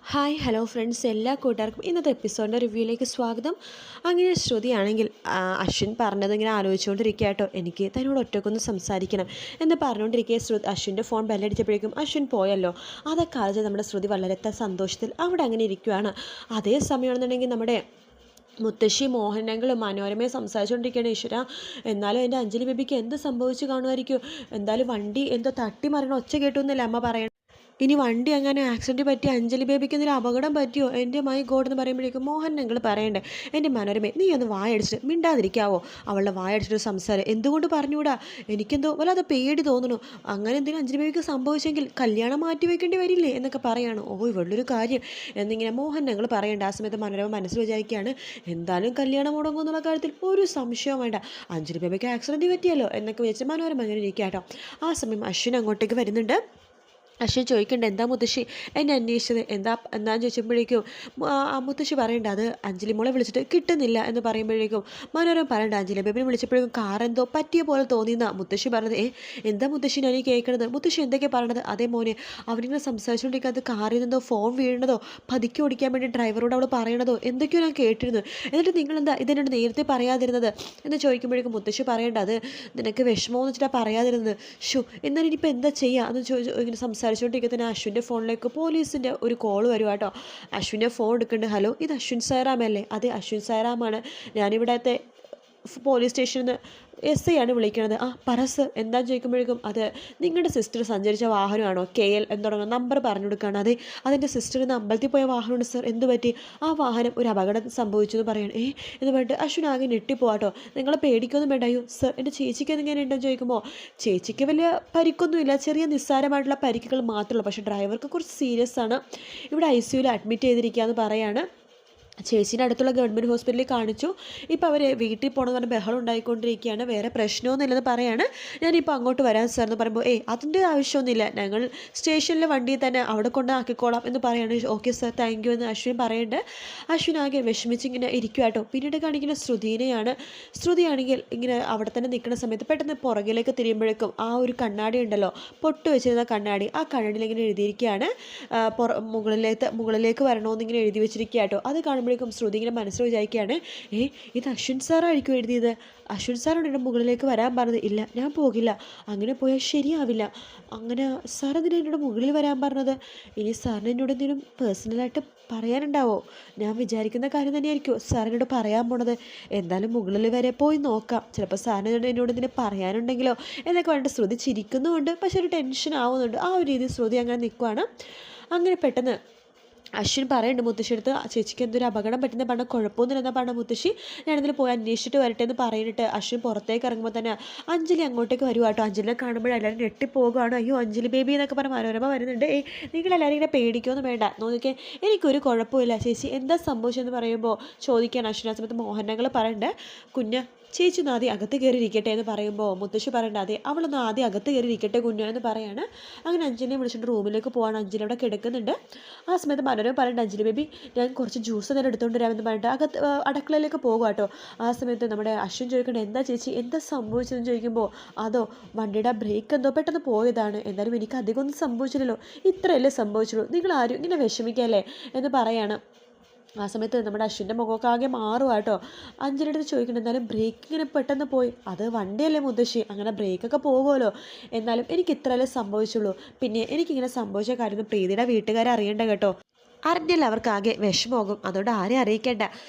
Hi hello friends, എല്ലാ കൂട്ടുകാർക്കും ഇന്നത്തെ എപ്പിസോഡിൻ്റെ റിവ്യൂയിലേക്ക് സ്വാഗതം. അങ്ങനെ ശ്രുതിയാണെങ്കിൽ അശ്വിൻ പറഞ്ഞത് ഇങ്ങനെ ആലോചിച്ചുകൊണ്ടിരിക്കുക കേട്ടോ. എനിക്ക് തന്നോട് ഒറ്റക്കൊന്ന് സംസാരിക്കണം എന്ന് പറഞ്ഞുകൊണ്ടിരിക്കുക അശ്വിൻ്റെ ഫോൺ ബെല്ലടിച്ചപ്പോഴേക്കും അശ്വിൻ പോയല്ലോ. അതൊക്കെ ആലോചിച്ച് നമ്മുടെ ശ്രുതി വളരെ സന്തോഷത്തിൽ അവിടെ അങ്ങനെ ഇരിക്കുകയാണ്. അതേ സമയമാണെന്നുണ്ടെങ്കിൽ നമ്മുടെ മുത്തശ്ശി മോഹനങ്ങളും മനോരമയെ സംസാരിച്ചുകൊണ്ടിരിക്കുകയാണ്. ഈശ്വര, എന്നാലും എൻ്റെ അഞ്ജലി ബേബിക്ക് എന്ത് സംഭവിച്ചു കാണുമായിരിക്കും? എന്തായാലും വണ്ടി എന്തോ തട്ടി മരണം ഒച്ച കേട്ടു എന്നല്ലേ അമ്മ പറയണം. ഇനി വണ്ടി അങ്ങനെ ആക്സിഡൻറ്റ് പറ്റി അഞ്ജലി ബേബിക്ക് എന്തെങ്കിലും അപകടം പറ്റിയോ? എൻ്റെ മൈ ഗോഡ് എന്ന് പറയുമ്പോഴേക്കും മോഹൻ ഞങ്ങൾ പറയണ്ടേ, എൻ്റെ മനോരമേ നീ ഒന്ന് വായടിച്ചിട്ട് മിണ്ടാതിരിക്കാവോ? അവളുടെ വായടിച്ചിട്ട് സംസാരം എന്തുകൊണ്ട് പറഞ്ഞുകൂടാ? എനിക്കെന്തോ വല്ലാതെ പേടി തോന്നുന്നു. അങ്ങനെ എന്തെങ്കിലും അഞ്ജലി ബേബിക്ക് സംഭവിച്ചെങ്കിൽ കല്യാണം മാറ്റി വയ്ക്കേണ്ടി വരില്ലേ എന്നൊക്കെ പറയാണ്. ഓ, ഇവളുടെ കാര്യം എന്നിങ്ങനെ മോഹൻ ഞങ്ങൾ പറയണ്ട. ആ സമയത്ത് മനോരമ മനസ്സിൽ വിചാരിക്കുകയാണ്, എന്തായാലും കല്യാണം മുടങ്ങും എന്നുള്ള കാര്യത്തിൽ ഒരു സംശയവും വേണ്ട. അഞ്ജലി ബേബിക്ക് ആക്സിഡൻറ്റ് പറ്റിയല്ലോ എന്നൊക്കെ വെച്ച് മനോരമ അങ്ങനെ ഇരിക്കുക കേട്ടോ. ആ സമയം അശ്വിൻ അങ്ങോട്ടേക്ക് വരുന്നുണ്ട്. അശ്വിൻ ചോദിക്കണ്ട, എന്താ മുത്തശ്ശി എന്നെ അന്വേഷിച്ചത്? എന്താന്ന് ചോദിച്ചപ്പോഴേക്കും മുത്തശ്ശി പറയണ്ട, അത് അഞ്ജലി മോളെ വിളിച്ചിട്ട് കിട്ടുന്നില്ല എന്ന് പറയുമ്പോഴേക്കും മനോരമ പറയണ്ട, അഞ്ജലി ബേബിനെ വിളിച്ചപ്പോഴേക്കും കാർ എന്തോ പറ്റിയ പോലെ തോന്നിയെന്നാ മുത്തശ്ശി പറഞ്ഞത്. എന്താ മുത്തശ്ശി ഞാൻ ഈ കേൾക്കണത്? മുത്തശ്ശി എന്തൊക്കെ പറയണത്? അതേ മോനെ, അവനിങ്ങനെ സംസാരിച്ചുകൊണ്ടിരിക്കാതെ കാറിൽ നിന്നോ ഫോൺ വീഴുന്നതോ പതുക്കി ഓടിക്കാൻ വേണ്ടി ഡ്രൈവറോട് അവൾ പറയണതോ എന്തൊക്കെയോ ഞാൻ കേട്ടിരുന്നു. എന്നിട്ട് നിങ്ങളെന്താ ഇതിനോട് നേരത്തെ പറയാതിരുന്നത് എന്ന് ചോദിക്കുമ്പോഴേക്കും മുത്തശ്ശി പറയണ്ട, അത് നിനക്ക് വിഷമമെന്ന് വെച്ചിട്ടാണ് പറയാതിരുന്നത്. ഷു, എന്നാലും ഇനിയിപ്പോൾ എന്താ ചെയ്യുക എന്ന് ഇങ്ങനെ സംസാരിച്ചുകൊണ്ടിരിക്കുന്ന അശ്വിൻ്റെ ഫോണിലേക്ക് പോലീസിൻ്റെ ഒരു കോൾ വരും കേട്ടോ. അശ്വിൻ്റെ ഫോൺ എടുക്കുന്നുണ്ട്. ഹലോ, ഇത് അശ്വിൻ സാറാമല്ലേ? അതെ, അശ്വിൻ സാറാമാണ്. ഞാനിവിടത്തെ പോലീസ് സ്റ്റേഷനിൽ നിന്ന് എസ് ഐ ആണ് വിളിക്കുന്നത്. പറ സർ, എന്താണെന്ന് ചോദിക്കുമ്പോഴേക്കും അത് നിങ്ങളുടെ സിസ്റ്റർ സഞ്ചരിച്ച വാഹനമാണോ? KL എന്ന് തുടങ്ങുന്ന നമ്പർ പറഞ്ഞു കൊടുക്കുകയാണ്. അതെ, അതെൻ്റെ സിസ്റ്റർ ഇന്ന് അമ്പലത്തിൽ പോയ വാഹനമാണ് സർ. എന്ത് പറ്റി? ആ വാഹനം ഒരു അപകടം സംഭവിച്ചു എന്ന് പറയണം. എന്ന് പറഞ്ഞിട്ട് അശ്വിൻ ആകെ ഞെട്ടിപ്പോവാട്ടോ. നിങ്ങളെ പേടിക്കൊന്നും വേണ്ടായോ സർ? എൻ്റെ ചേച്ചിക്ക് എങ്ങനെ ഉണ്ടെന്ന് ചോദിക്കുമ്പോൾ ചേച്ചിക്ക് വലിയ പരിക്കൊന്നുമില്ല, ചെറിയ നിസ്സാരമായിട്ടുള്ള പരിക്കുകൾ മാത്രമേ ഉള്ളൂ. പക്ഷേ ഡ്രൈവർക്ക് കുറച്ച് സീരിയസ് ആണ്. ഇവിടെ ICUവിൽ അഡ്മിറ്റ് ചെയ്തിരിക്കുക എന്ന് പറയാണ്. ചേച്ചീൻ്റെ അടുത്തുള്ള ഗവൺമെൻറ് ഹോസ്പിറ്റലിൽ കാണിച്ചു. ഇപ്പോൾ അവർ വീട്ടിൽ പോകണമെന്ന് പറഞ്ഞാൽ ബഹളം ഉണ്ടായിക്കൊണ്ടിരിക്കുകയാണ്. വേറെ പ്രശ്നമൊന്നുമില്ലെന്ന് പറയാണ്. ഞാനിപ്പോൾ അങ്ങോട്ട് വരാൻ സാർ എന്ന് പറയുമ്പോൾ അതിൻ്റെ ആവശ്യമൊന്നുമില്ല, ഞങ്ങൾ സ്റ്റേഷനിലെ വണ്ടിയിൽ തന്നെ അവിടെ കൊണ്ടാക്കിക്കോളാം എന്ന് പറയാണ്. ഓക്കെ സാർ, താങ്ക് യു എന്ന് അശ്വിൻ പറയുന്നുണ്ട്. അശ്വിൻ ആകെ വിഷമിച്ചിങ്ങനെ ഇരിക്കുക കേട്ടോ. പിന്നീട് കാണിക്കുന്ന ശ്രുതിനെയാണ്. ശ്രുതിയാണെങ്കിൽ ഇങ്ങനെ അവിടെ തന്നെ നിൽക്കുന്ന സമയത്ത് പെട്ടെന്ന് പുറകിലേക്ക് തിരിയുമ്പോഴേക്കും ആ ഒരു കണ്ണാടി ഉണ്ടല്ലോ, പൊട്ട് വെച്ചിരുന്ന കണ്ണാടി, ആ കണ്ണാടിയിൽ ഇങ്ങനെ എഴുതിയിരിക്കുകയാണ് മുകളിലേക്ക് വരണമെന്നിങ്ങനെ എഴുതി വെച്ചിരിക്കുക കേട്ടോ. അത് മ്പോഴേക്കും ശ്രുതി ഇങ്ങനെ മനസ്സിൽ വിചാരിക്കുകയാണ്, ഇത് അശ്വിൻ സാറായിരിക്കും എഴുതിയത്. അശ്വിൻ സാറാണ് എൻ്റെ മുകളിലേക്ക് വരാൻ പറഞ്ഞത്. ഇല്ല, ഞാൻ പോകില്ല, അങ്ങനെ പോയാൽ ശരിയാവില്ല. അങ്ങനെ സാർ എന്തിനാണ് എന്നോട് മുകളിൽ വരാൻ പറഞ്ഞത്? ഇനി സാറിന് എന്നോട് എന്തെങ്കിലും പേഴ്സണലായിട്ട് പറയാനുണ്ടാവോ? ഞാൻ വിചാരിക്കുന്ന കാര്യം തന്നെയായിരിക്കും സാറിനോട് പറയാൻ പോണത്. എന്തായാലും മുകളിൽ വരെ പോയി നോക്കാം, ചിലപ്പോൾ സാറിന് എന്നോട് ഇതിന് പറയാനുണ്ടെങ്കിലോ എന്നൊക്കെ പറഞ്ഞിട്ട് ശ്രുതി ചിരിക്കുന്നുമുണ്ട്. പക്ഷെ ഒരു ടെൻഷൻ ആവുന്നുണ്ട്. ആ ഒരു രീതിയിൽ ശ്രുതി അങ്ങനെ നിൽക്കുവാണ്. അങ്ങനെ പെട്ടെന്ന് അശ്വിൻ പറയുന്നുണ്ട് മുത്തശ്ശിയെടുത്ത്, ചേച്ചിക്ക് എന്തൊരു അപകടം പറ്റുന്ന പറഞ്ഞാൽ കുഴപ്പമൊന്നുമില്ലെന്നാ പറഞ്ഞ മുത്തശ്ശി, ഞാനിതിൽ പോയി അന്വേഷിച്ചിട്ട് വരട്ടെ എന്ന് പറഞ്ഞിട്ട് അശ്വിൻ പുറത്തേക്ക് ഇറങ്ങുമ്പോൾ തന്നെ അഞ്ജലി അങ്ങോട്ടേക്ക് വരുവാ കേട്ടോ. അഞ്ജലിനെ കാണുമ്പോഴെല്ലാവരും ഞെട്ടിപ്പോകുകയാണ്. അയ്യോ, അഞ്ജലി ബേബി എന്നൊക്കെ പറഞ്ഞ് മനോരമ വരുന്നുണ്ട്. നിങ്ങളെല്ലാവരും ഇങ്ങനെ പേടിക്കുമെന്ന് വേണ്ട, നോക്കിക്കേ, എനിക്കൊരു കുഴപ്പമില്ല ചേച്ചി, എന്താ സംഭവിച്ചതെന്ന് പറയുമ്പോൾ ചോദിക്കാൻ അശ്വിൻ. ആ സമയത്ത് മോഹനങ്ങൾ പറയണ്ടേ, കുഞ്ഞ് ചേച്ചി ഒന്ന് ആദ്യം അകത്ത് കയറി ഇരിക്കട്ടെ എന്ന് പറയുമ്പോൾ മുത്തശ്ശി പറയണ്ട, അതെ അവളൊന്ന് ആദ്യം അകത്ത് കയറി ഇരിക്കട്ടെ കുഞ്ഞു എന്ന് പറയാണ്. അങ്ങനെ അഞ്ജലിനെ വിളിച്ചിട്ട് റൂമിലേക്ക് പോവാണ്. അഞ്ജലി അവിടെ കിടക്കുന്നുണ്ട്. ആ സമയത്ത് മനോരമ പറയണ്ട, അഞ്ജലി ബേബി ഞാൻ കുറച്ച് ജ്യൂസ് തന്നെ എടുത്തുകൊണ്ട് വരാമെന്ന് പറഞ്ഞിട്ട് അടുക്കളയിലേക്ക് പോകുക കേട്ടോ. ആ സമയത്ത് നമ്മുടെ അശ്വിൻ ചോദിക്കണ്ട, എന്താ ചേച്ചി എന്താ സംഭവിച്ചതെന്ന് ചോദിക്കുമ്പോൾ അതോ വണ്ടിയുടെ ബ്രേക്ക് എന്തോ പെട്ടെന്ന് പോയതാണ്, എന്തായാലും എനിക്ക് അധികം ഒന്നും സംഭവിച്ചില്ലല്ലോ, ഇത്രയല്ലേ സംഭവിച്ചുള്ളൂ, നിങ്ങൾ ആരും ഇങ്ങനെ വിഷമിക്കല്ലേ എന്ന് പറയാണ്. ആ സമയത്ത് നമ്മുടെ അശ്വിൻ്റെ മുഖമൊക്കെ ആകെ മാറുക കേട്ടോ. അഞ്ജലിയുടെ അടുത്ത് ചോദിക്കണം, എന്നാലും ബ്രേക്ക് ഇങ്ങനെ പെട്ടെന്ന് പോയി, അത് വണ്ടിയല്ലേ മുത്തശ്ശി, അങ്ങനെ ബ്രേക്കൊക്കെ പോകുമല്ലോ, എന്നാലും എനിക്ക് ഇത്രയല്ലേ സംഭവിച്ചുള്ളൂ, പിന്നെ എനിക്കിങ്ങനെ സംഭവിച്ച കാര്യം പ്രീതിയുടെ വീട്ടുകാരെ അറിയണ്ട കേട്ടോ, അറിഞ്ഞില്ല അവർക്ക് ആകെ വിഷമമാകും, അതുകൊണ്ട് ആരെയും അറിയിക്കേണ്ട.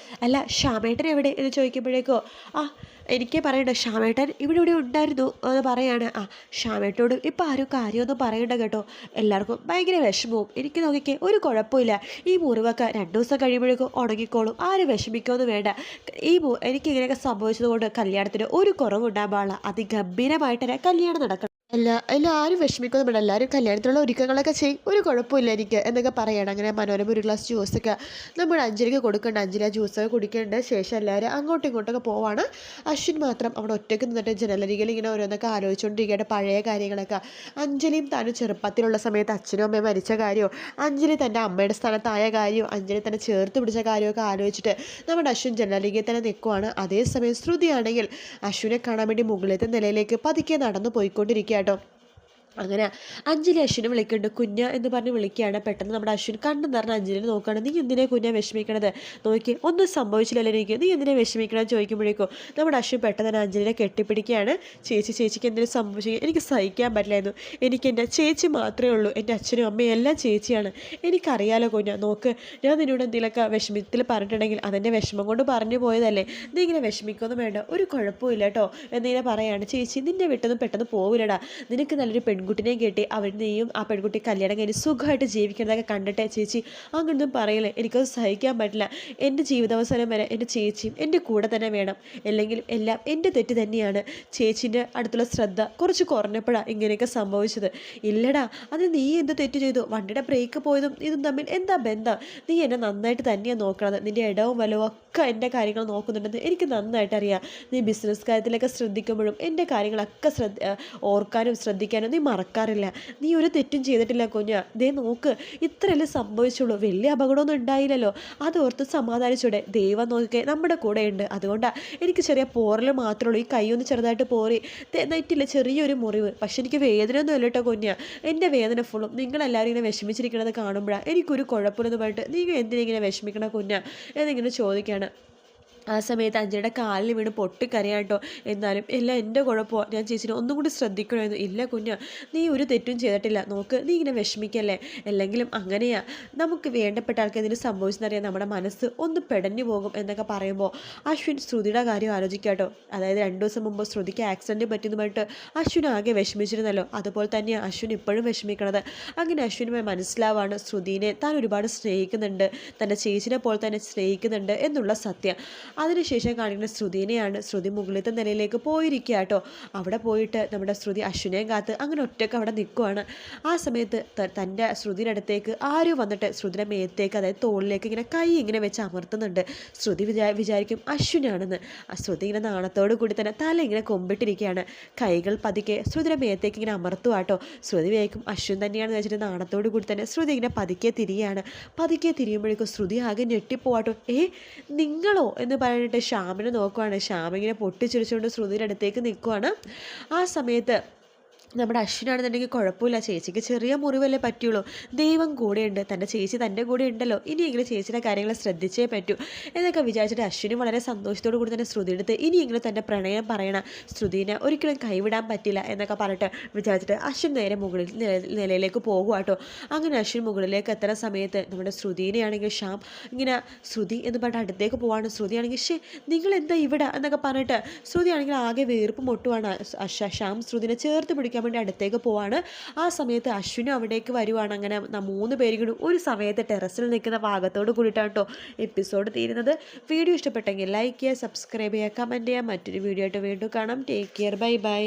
അല്ല, ശ്യാമേട്ടൻ എവിടെ എന്ന് ചോദിക്കുമ്പോഴേക്കോ എനിക്ക് പറയണ്ട, ശ്യാമേട്ടൻ ഇവിടെ ഉണ്ടായിരുന്നു എന്ന് പറയാണ്. ശ്യാമേട്ടനോട് ഇപ്പം ആരും കാര്യമൊന്നും പറയണ്ട കേട്ടോ, എല്ലാവർക്കും ഭയങ്കര വിഷമവും. എനിക്ക് നോക്കിക്കേ, ഒരു കുഴപ്പമില്ല, ഈ മുറിവൊക്കെ 2 ദിവസം കഴിയുമ്പോഴേക്കും ഉണങ്ങിക്കോളും, ആരും വിഷമിക്കുമെന്ന് വേണ്ട. എനിക്കിങ്ങനെയൊക്കെ സംഭവിച്ചത് കൊണ്ട് കല്യാണത്തിന് ഒരു കുറവുണ്ടാകാൻ പാടില്ല, അതിഗംഭീരമായിട്ട് തന്നെ കല്യാണം നടക്കണം. എല്ലാവരും വിഷമിക്കൊന്നും വേണ്ട, എല്ലാവരും കല്യാണത്തിലുള്ള ഒരുക്കങ്ങളൊക്കെ ചെയ്യും, ഒരു കുഴപ്പമില്ല എനിക്ക് എന്നൊക്കെ പറയണം. അങ്ങനെ മനോരമ ഒരു ഗ്ലാസ് ജ്യൂസൊക്കെ നമ്മൾ അഞ്ജലിക്ക് കൊടുക്കേണ്ട. അഞ്ജലി ആ ജ്യൂസൊക്കെ കുടിക്കേണ്ട ശേഷം എല്ലാവരും അങ്ങോട്ടും ഇങ്ങോട്ടൊക്കെ പോവാണ്. അശ്വിൻ മാത്രം അവിടെ ഒറ്റയ്ക്ക് നിന്നിട്ട് ജനലരികിൽ ഇങ്ങനെ ഓരോന്നൊക്കെ ആലോചിച്ചുകൊണ്ടിരിക്കുകയാണ്, പഴയ കാര്യങ്ങളൊക്കെ. അഞ്ജലിയും താനും ചെറുപ്പത്തിലുള്ള സമയത്ത് അച്ഛനും അമ്മയും മരിച്ച കാര്യമോ, അഞ്ജലി തൻ്റെ അമ്മയുടെ സ്ഥാനത്തായ കാര്യമോ, അഞ്ജലി തന്നെ ചേർത്ത് പിടിച്ച കാര്യമൊക്കെ ആലോചിച്ചിട്ട് നമ്മുടെ അശ്വിൻ ജനലരികിൽ തന്നെ നിൽക്കുവാണ്. അതേസമയം ശ്രുതിയാണെങ്കിൽ അശ്വിനെ കാണാൻ വേണ്ടി മുകളിലത്തെ നിലയിലേക്ക് പതുക്കെ നടന്നു പോയിക്കൊണ്ടിരിക്കുക കേട്ടോ. അങ്ങനെ അഞ്ജലി അശ്വിനെ വിളിക്കുന്നുണ്ട്. കുഞ്ഞ എന്ന് പറഞ്ഞ് വിളിക്കുകയാണ്. പെട്ടെന്ന് നമ്മുടെ അശ്വിൻ കണ്ണു നിറഞ്ഞ അഞ്ജലിനെ നോക്കുകയാണ്. നീ എന്തിനാ കുഞ്ഞ വിഷമിക്കണത്? നോക്കി ഒന്നും സംഭവിച്ചില്ലല്ലോ എനിക്ക്, നീ എന്തിനാ വിഷമിക്കണമെന്ന് ചോദിക്കുമ്പോഴേക്കും നമ്മുടെ അശ്വിൻ പെട്ടെന്ന് തന്നെ അഞ്ജലിനെ കെട്ടിപ്പിടിക്കുകയാണ്. ചേച്ചിക്ക് എന്തെങ്കിലും സംഭവിച്ചു എനിക്ക് സഹിക്കാൻ പറ്റില്ലായിരുന്നു. എനിക്ക് എൻ്റെ ചേച്ചി മാത്രമേ ഉള്ളൂ, എൻ്റെ അച്ഛനും അമ്മയും എല്ലാം ചേച്ചിയാണ്. എനിക്കറിയാലോ കുഞ്ഞ, നോക്ക് ഞാൻ നിന്നോട് എന്തെങ്കിലുമൊക്കെ വിഷമത്തിൽ പറഞ്ഞിട്ടുണ്ടെങ്കിൽ അതെൻ്റെ വിഷമം കൊണ്ട് പറഞ്ഞു പോയതല്ലേ, നീ ഇങ്ങനെ വിഷമിക്കൊന്നും വേണ്ട, ഒരു കുഴപ്പമില്ല കേട്ടോ എന്നിങ്ങനെ പറയാണ്. ചേച്ചി നിന്നെ വിട്ടൊന്നും പെട്ടെന്ന് പോവില്ലടാ, നിനക്ക് നല്ലൊരു പെൺകുട്ടിനെയും കേട്ടി അവർ നീയും ആ പെൺകുട്ടി കല്യാണം കഴിഞ്ഞ് സുഖമായിട്ട് ജീവിക്കുന്നതൊക്കെ കണ്ടിട്ടേ ചേച്ചി അങ്ങനൊന്നും പറയില്ലേ, എനിക്കത് സഹിക്കാൻ പറ്റില്ല. എൻ്റെ ജീവിതാവസാനം വരെ എൻ്റെ ചേച്ചിയും എൻ്റെ കൂടെ തന്നെ വേണം, അല്ലെങ്കിൽ എല്ലാം എൻ്റെ തെറ്റ് തന്നെയാണ്. ചേച്ചീൻ്റെ അടുത്തുള്ള ശ്രദ്ധ കുറച്ച് കുറഞ്ഞപ്പോഴാണ് ഇങ്ങനെയൊക്കെ സംഭവിച്ചത്. ഇല്ലടാ, അത് നീ എന്ത് തെറ്റ് ചെയ്തു? വണ്ടിയുടെ ബ്രേക്ക് പോയതും ഇതും തമ്മിൽ എന്താ ബന്ധം? നീ എന്നെ നന്നായിട്ട് തന്നെയാണ് നോക്കണത്, നിൻ്റെ ഇടവും വലവും ഒക്കെ എൻ്റെ കാര്യങ്ങൾ നോക്കുന്നുണ്ടെന്ന് എനിക്ക് നന്നായിട്ട് അറിയാം. നീ ബിസിനസ് കാര്യത്തിലൊക്കെ ശ്രദ്ധിക്കുമ്പോഴും എൻ്റെ കാര്യങ്ങളൊക്കെ ഓർക്കാനും ശ്രദ്ധിക്കാനും നീ മറക്കാറില്ല. നീ ഒരു തെറ്റും ചെയ്തിട്ടില്ല കുഞ്ഞ, ദേ നോക്ക് ഇത്രയല്ലേ സംഭവിച്ചുള്ളൂ, വലിയ അപകടമൊന്നും ഉണ്ടായില്ലല്ലോ, അതോർത്ത് സമാധാനിച്ചൂടെ? ദൈവം നോക്കേ നമ്മുടെ കൂടെ ഉണ്ട്, അതുകൊണ്ടാണ് എനിക്ക് ചെറിയ പോറൽ മാത്രമേ ഉള്ളൂ, ഈ കൈ ഒന്ന് ചെറുതായിട്ട് പോറി നെറ്റില്ല ചെറിയൊരു മുറിവ്, പക്ഷെ എനിക്ക് വേദനയൊന്നും ഇല്ല കേട്ടോ കുഞ്ഞ. എൻ്റെ വേദന ഫുള്ളും നിങ്ങളെല്ലാവരും ഇങ്ങനെ വിഷമിച്ചിരിക്കണത് കാണുമ്പോഴാണ് എനിക്കൊരു കുഴപ്പമില്ലെന്ന് പറഞ്ഞിട്ട് നീ എന്തിനിങ്ങനെ വിഷമിക്കണ കുഞ്ഞ എന്നിങ്ങനെ ചോദിക്കുകയാണ്. ആ സമയത്ത് അഞ്ജലിയുടെ കാലിൽ വീണ് പൊട്ടിക്കരയാം കേട്ടോ. എന്നാലും എല്ലാം എൻ്റെ കുഴപ്പമാണ്, ഞാൻ ചേച്ചിനെ ഒന്നും കൂടി ശ്രദ്ധിക്കണമെന്ന്. ഇല്ല കുഞ്ഞ, നീ ഒരു തെറ്റും ചെയ്തിട്ടില്ല, നോക്ക് നീ ഇങ്ങനെ വിഷമിക്കല്ലേ, അല്ലെങ്കിലും അങ്ങനെയാ നമുക്ക് വേണ്ടപ്പെട്ട ആൾക്ക് എന്തിനു സംഭവിച്ചെന്നറിയാം നമ്മുടെ മനസ്സ് ഒന്ന് പെടഞ്ഞു പോകും എന്നൊക്കെ പറയുമ്പോൾ അശ്വിൻ ശ്രുതിയുടെ കാര്യം ആലോചിക്കുക കേട്ടോ. അതായത് 2 ദിവസം മുമ്പ് ശ്രുതിക്ക് ആക്സിഡൻറ്റ് പറ്റിയെന്നുമായിട്ട് അശ്വിൻ ആകെ വിഷമിച്ചിരുന്നല്ലോ, അതുപോലെ തന്നെയാണ് അശ്വിൻ ഇപ്പോഴും വിഷമിക്കണത്. അങ്ങനെ അശ്വിന് മനസ്സിലാവാണ് ശ്രുതിനെ താൻ ഒരുപാട് സ്നേഹിക്കുന്നുണ്ട്, തൻ്റെ ചേച്ചിനെ പോലെ തന്നെ സ്നേഹിക്കുന്നുണ്ട് എന്നുള്ള സത്യം. അതിനുശേഷം കാണിക്കുന്ന ശ്രുതിനെയാണ്. ശ്രുതി മുകളിലത്തെ നിലയിലേക്ക് പോയിരിക്കുക കേട്ടോ. അവിടെ പോയിട്ട് നമ്മുടെ ശ്രുതി അശ്വിനെയും കാത്ത് അങ്ങനെ ഒറ്റയ്ക്ക് അവിടെ നിൽക്കുവാണ്. ആ സമയത്ത് തൻ്റെ ശ്രുതിയുടെ അടുത്തേക്ക് ആരും വന്നിട്ട് ശ്രുതിയുടെ മേത്തേക്ക്, അതായത് തോളിലേക്ക് ഇങ്ങനെ കൈ ഇങ്ങനെ വെച്ച് അമർത്തുന്നുണ്ട്. ശ്രുതി വിചാരിക്കും അശ്വിനാണെന്ന്. ആ ശ്രുതി ഇങ്ങനെ നാണത്തോടു കൂടി തന്നെ തല ഇങ്ങനെ കൊമ്പിട്ടിരിക്കുകയാണ്. കൈകൾ പതുക്കെ ശ്രുതിയുടെ മേത്തേക്ക് ഇങ്ങനെ അമർത്തുവാട്ടോ. ശ്രുതി വേഗം അശ്വിൻ തന്നെയാണെന്ന് വെച്ചിട്ട് നാണത്തോടു കൂടി തന്നെ ശ്രുതി ഇങ്ങനെ പതുക്കെ തിരിയാണ്. പതുക്കെ തിരിയുമ്പോഴേക്കും ശ്രുതി ആകെ ഞെട്ടിപ്പോവാട്ടോ. നിങ്ങളോ എന്ന് പറഞ്ഞിട്ട് ശ്യാമിനെ നോക്കുവാണ്. ശ്യാം ഇങ്ങനെ പൊട്ടിച്ചിരിച്ചുകൊണ്ട് ശ്രുതിയുടെ അടുത്തേക്ക് നിൽക്കുവാണ്. ആ സമയത്ത് നമ്മുടെ അശ്വിനാണെന്നുണ്ടെങ്കിൽ കുഴപ്പമില്ല, ചേച്ചിക്ക് ചെറിയ മുറിവല്ലേ പറ്റുള്ളൂ, ദൈവം കൂടെയുണ്ട്, തൻ്റെ ചേച്ചി തൻ്റെ കൂടെ ഉണ്ടല്ലോ, ഇനിയെങ്കിലും ചേച്ചിയുടെ കാര്യങ്ങൾ ശ്രദ്ധിച്ചേ പറ്റൂ എന്നൊക്കെ വിചാരിച്ചിട്ട് അശ്വിന് വളരെ സന്തോഷത്തോടു കൂടി തന്നെ ശ്രുതി എടുത്ത് ഇനിയെങ്കിലും തൻ്റെ പ്രണയം പറയണം, ശ്രുതിനെ ഒരിക്കലും കൈവിടാൻ പറ്റില്ല എന്നൊക്കെ പറഞ്ഞിട്ട് വിചാരിച്ചിട്ട് അശ്വിൻ നേരെ മുകളിൽ നിലയിലേക്ക് പോകുക കേട്ടോ. അങ്ങനെ അശ്വിൻ മുകളിലേക്ക് എത്തുന്ന സമയത്ത് നമ്മുടെ ശ്രുതിനെയാണെങ്കിൽ ശ്യാം ഇങ്ങനെ ശ്രുതി എന്ന് പറഞ്ഞിട്ട് അടുത്തേക്ക് പോവാണ്. ശ്രുതിയാണെങ്കിൽ നിങ്ങൾ എന്താ ഇവിടെ എന്നൊക്കെ പറഞ്ഞിട്ട് ശ്രുതിയാണെങ്കിൽ ആകെ വീർപ്പ് മുട്ടുവാണ്. ശ്യാം ശ്രുതിനെ ചേർത്ത് പിടിക്കാൻ വേണ്ടി അടുത്തേക്ക് പോവാണ്. ആ സമയത്ത് അശ്വിനും അവിടേക്ക് വരുവാണ്. അങ്ങനെ 3 പേരും കൂടി ഒരു സമയത്ത് ടെറസിൽ നിൽക്കുന്ന ഭാഗത്തോട് കൂടിയിട്ടാണ് കേട്ടോ എപ്പിസോഡ് തീരുന്നത്. വീഡിയോ ഇഷ്ടപ്പെട്ടെങ്കിൽ ലൈക്ക് ചെയ്യുക, സബ്സ്ക്രൈബ് ചെയ്യുക, കമൻറ്റ് ചെയ്യുക. മറ്റൊരു വീഡിയോ ആയിട്ട് വീണ്ടും കാണാം. Take care, bye bye.